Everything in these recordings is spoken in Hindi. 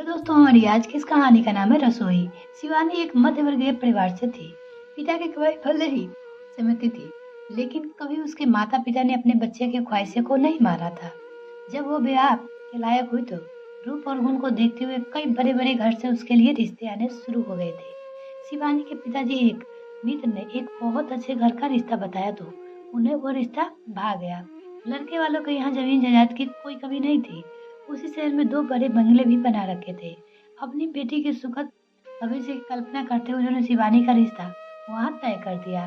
तो दोस्तों हमारी आज की इस कहानी का नाम है रसोई। शिवानी एक मध्यवर्गीय परिवार से थी। पिता की कमाई भले ही सीमित थी, लेकिन कभी उसके माता पिता ने अपने बच्चे की ख्वाहिशों को नहीं मारा था। जब वो ब्याह के लायक हुई तो रूप और गुण को देखते हुए कई बड़े बड़े घर से उसके लिए रिश्ते आने शुरू हो गए थे। शिवानी के पिताजी एक मित्र ने एक बहुत अच्छे घर का रिश्ता बताया तो उन्हें वो रिश्ता भा गया। लड़के वालों के यहाँ जमीन जायदाद की कोई कमी नहीं थी। उसी शहर में दो बड़े बंगले भी बना रखे थे। अपनी बेटी के सुखद भविष्य की कल्पना करते हुए उन्होंने शिवानी का रिश्ता वहाँ तय कर दिया।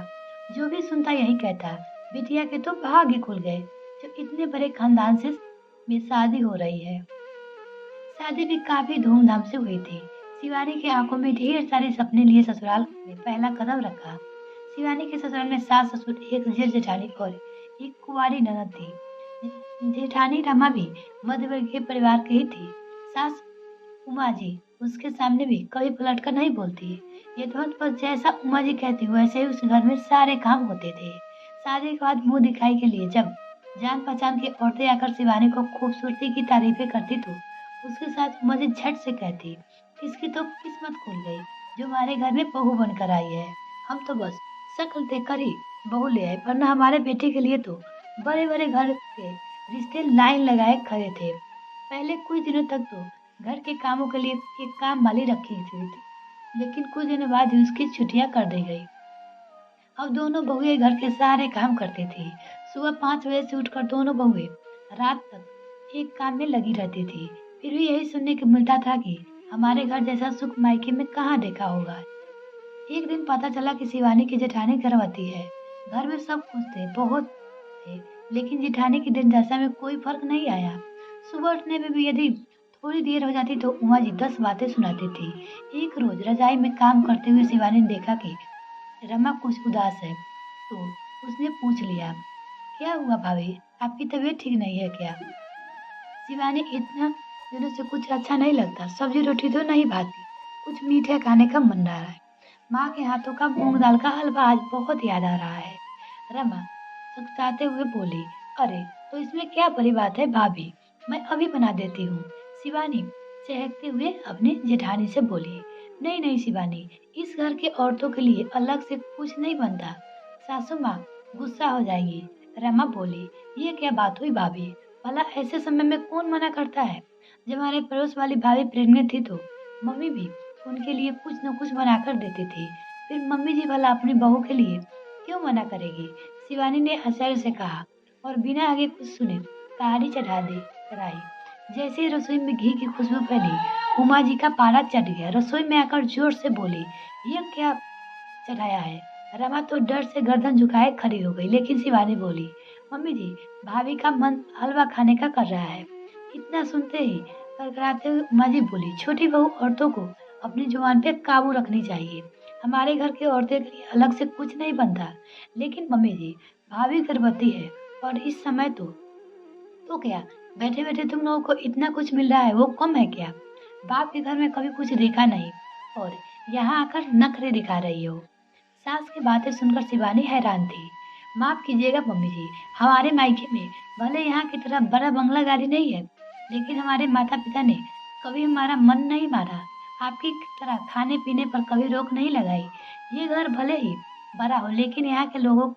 जो भी सुनता यही कहता, बिटिया के तो भाग्य खुल गए, जो इतने बड़े खानदान से में शादी हो रही है। शादी भी काफी धूमधाम से हुई थी। शिवानी की आंखों में ढेर सारे सपने लिए ससुराल में पहला कदम रखा। शिवानी के ससुराल में सास ससुर, एक जेठ जेठानी और एक कुंवारी ननद थी। जेठानी रमा भी मध्यवर्गीय परिवार की ही थी। सास उमा जी उसके सामने भी कभी पलट कर नहीं बोलती। यथावत पर जैसा उमा जी कहती वैसे ही उस घर में सारे काम होते थे। शादी के बाद मुंह दिखाई के लिए जब जान पहचान की औरतें आकर शिवानी को खूबसूरती की तारीफें करती तो उसके साथ उमा जी झट से कहती, इसकी तो किस्मत खुल गई जो हमारे घर में बहू बनकर आई है। हम तो बस शक्ल देखकर ही बहू ले आए, वरना हमारे बेटे के लिए तो बड़े बड़े घर के रिश्ते लाइन लगाए खड़े थे। पहले कुछ दिनों तक तो घर के कामों के लिए एक काम वाली रखी थी, लेकिन कुछ दिनों बाद ही उसकी छुट्टियां कर दी गई। अब दोनों बहुएं घर के सारे काम करती थी। सुबह 5 बजे से उठकर दोनों बहुएं रात तक एक काम में लगी रहती थी। फिर भी यही सुनने को मिलता था कि हमारे घर जैसा सुख मायके में कहाँ देखा होगा। एक दिन पता चला कि शिवानी की जेठानी गर्भवती है। घर में सब खुश थे, बहुत थे, लेकिन जेठानी की दिनदशा में कोई फर्क नहीं आया। सुबह उठने में भी यदि थोड़ी देर हो जाती तो उमा जी 10 बातें सुनाती थी। एक रोज रजाई में काम करते हुए शिवानी ने देखा कि रमा कुछ उदास है, तो उसने पूछ लिया, क्या हुआ भाभी, आपकी तबीयत ठीक नहीं है क्या? शिवानी, इतना दिनों से कुछ अच्छा नहीं लगता, सब्जी रोटी तो नहीं भाती, कुछ मीठे खाने का मन रहा है। माँ के हाथों का मूंग दाल का हलवा आज बहुत याद आ रहा है। रमा सुकसाते हुए बोली, अरे तो इसमें क्या बड़ी बात है भाभी, मैं अभी बना देती हूँ। शिवानी चहकते हुए अपनी जेठानी से बोली, नहीं नहीं शिवानी, इस घर के औरतों के लिए अलग से कुछ नहीं बनता, सासू माँ गुस्सा हो जाएगी। रमा बोली, ये क्या बात हुई भाभी, भला ऐसे समय में कौन मना करता है? जब हमारे पड़ोस वाली भाभी प्रेग्नेंट थी तो मम्मी भी उनके लिए कुछ न कुछ बनाकर देती थी। फिर मम्मी जी भला अपनी बहू के लिए क्यों मना करेगी? शिवानी ने आश्चर्य से कहा और बिना आगे कुछ सुने कहानी चढ़ाई। जैसे ही रसोई में घी की खुशबू फैली, उमा जी का पारा चढ़ गया। रसोई में आकर जोर से बोली, ये क्या चढ़ाया है? रमा तो डर से गर्दन झुकाए खड़ी हो गई, लेकिन शिवानी बोली, मम्मी जी, भाभी का मन हलवा खाने का कर रहा है। इतना सुनते ही कड़कड़ाते हुए उमा जी बोली, छोटी बहू औरतों को अपनी जुबान पे काबू रखनी चाहिए। हमारे घर की औरतें के लिए अलग से कुछ नहीं बनता। लेकिन मम्मी जी, भाभी गर्भवती है और इस समय तो क्या बैठे बैठे तुम लोगों को इतना कुछ मिल रहा है, वो कम है क्या? बाप के घर में कभी कुछ देखा नहीं और यहाँ आकर नखरे दिखा रही हो। सास की बातें सुनकर शिवानी हैरान थी। माफ कीजिएगा मम्मी जी, हमारे मायके में भले यहाँ की तरह बड़ा बंगला गाड़ी नहीं है, लेकिन हमारे माता पिता ने कभी हमारा मन नहीं मारा। आपकी तरह खाने पीने पर कभी रोक नहीं लगाई। ये घर भले ही बड़ा हो, लेकिन यहाँ के लोगों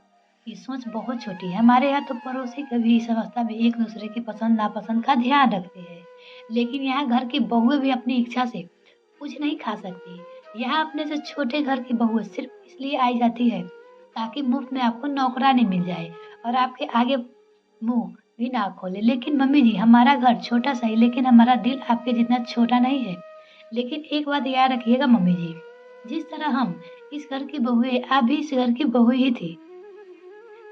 की सोच बहुत छोटी है। हमारे यहाँ तो पड़ोसी कभी इस अवस्था में एक दूसरे की पसंद नापसंद का ध्यान रखते हैं, लेकिन यहाँ घर की बहुएं भी अपनी इच्छा से कुछ नहीं खा सकती। यहाँ अपने से छोटे घर की बहू सिर्फ इसलिए आई जाती है ताकि मुफ्त में आपको नौकरानी मिल जाए और आपके आगे मुंह भी ना खोले। लेकिन मम्मी जी, हमारा घर छोटा सा ही, लेकिन हमारा दिल आपके जितना छोटा नहीं है। लेकिन एक बात याद रखिएगा मम्मी जी, जिस तरह हम इस घर की बहू है, आप भी इस घर की बहू ही थी।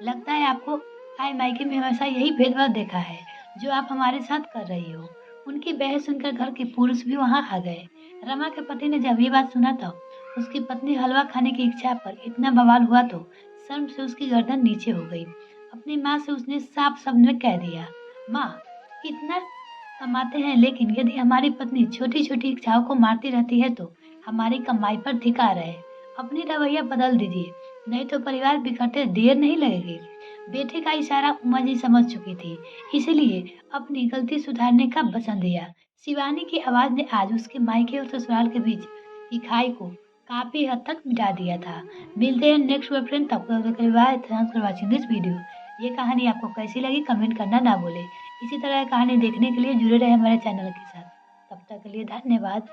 लगता है आपको आए मायके में हमेशा यही भेदभाव देखा है जो आप हमारे साथ कर रही हो। उनकी बहस सुनकर घर के पुरुष भी वहां आ गए। रमा के पति ने जब ये बात सुना तो उसकी पत्नी हलवा खाने की इच्छा पर इतना बवाल हुआ तो शर्म से उसकी गर्दन नीचे हो गई। अपनी माँ से उसने साफ शब्द में कह दिया, माँ, इतना कमाते हैं, लेकिन यदि हमारी पत्नी छोटी छोटी इच्छाओं को मारती रहती है तो हमारी कमाई पर धिक्कार है। अपनी रवैया बदल दीजिए, नहीं तो परिवार बिखरते देर नहीं लगेगी। बेटे का इशारा उमा जी समझ चुकी थी, इसलिए अपनी गलती सुधारने का वचन दिया। शिवानी की आवाज़ ने आज उसके मायके और ससुराल के बीच की खाई को काफ़ी हद तक मिटा दिया था। मिलते हैं नेक्स्ट बॉयफ्रेंड, तब तक के लिए bye. Thanks for watching this video. ये कहानी आपको कैसी लगी कमेंट करना ना भूलें। इसी तरह की कहानी देखने के लिए जुड़े रहे हमारे चैनल के साथ। तब तक के लिए धन्यवाद।